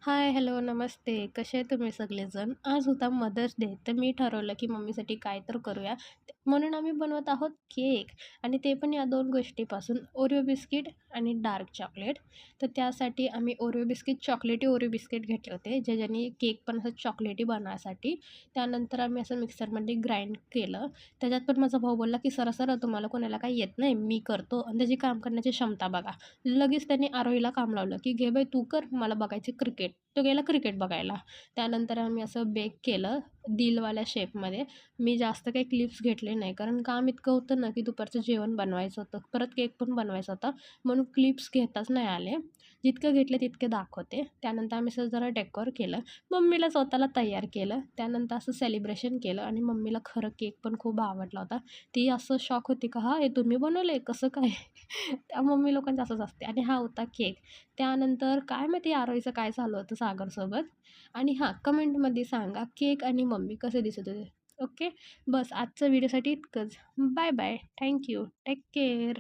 हाय, hello, नमस्ते. कसे आहे तुम्ही सगळेजण? आज होता मदर्स डे, तर मी ठरवलं की मम्मीसाठी काय तर करूया. म्हणून आम्ही बनवत आहोत केक आणि ते पण या 2 गोष्टीपासून ओरिओ बिस्किट आणि डार्क चॉकलेट. तर त्यासाठी आम्ही ओरिओ बिस्किट चॉकलेटी ओरिओ बिस्किट घेतले होते, ज्याच्याने केक पण असं चॉकलेटी बनण्यासाठी. त्यानंतर आम्ही असं मिक्सरमध्ये ग्राइंड केलं. त्याच्यात पण माझा भाऊ बोलला की "सरा, सरा तुम्हाला कोणाला काही येत नाही, मी करतो आणि त्याची काम करण्याची क्षमता बघा." लगेच त्याने आरोहीला काम लावलं, की "घे बाई तू कर, मला बघायचे क्रिकेट." तो गेला क्रिकेट बघायला. त्यानंतर आम्ही असं बेक केलं दिलवाल्या शेपमध्ये. मी जास्त काही क्लिप्स घेतले नाही, कारण काम इतकं होतं ना, की दुपारचं जेवण बनवायचं होतं. परत केक पण बनवायचा होता, म्हणून क्लिप्स घेताच नाही आले. जितकं घेतले तितके दाखवते. त्यानंतर आम्ही असं जरा डेकोर केलं. मम्मीला स्वतःला तयार केलं. त्यानंतर असं सेलिब्रेशन केलं आणि मम्मीला खरं केक पण खूप आवडला होता. ती असं शॉक होती, का "हां, हे तुम्ही बनवलंय? कसं काय?" त्या मम्मी लोकांचं असंच असते आणि हा होता केक. त्यानंतर काय माहिती आरोहीचं काय झालं होतं सागरसोबत आणि हां, कमेंटमध्ये सांगा केक आणि मम्मी कसे दिसत होते. ओके. बस आजच्या व्हिडिओसाठी इतकंच. Bye bye. Thank you. Take care.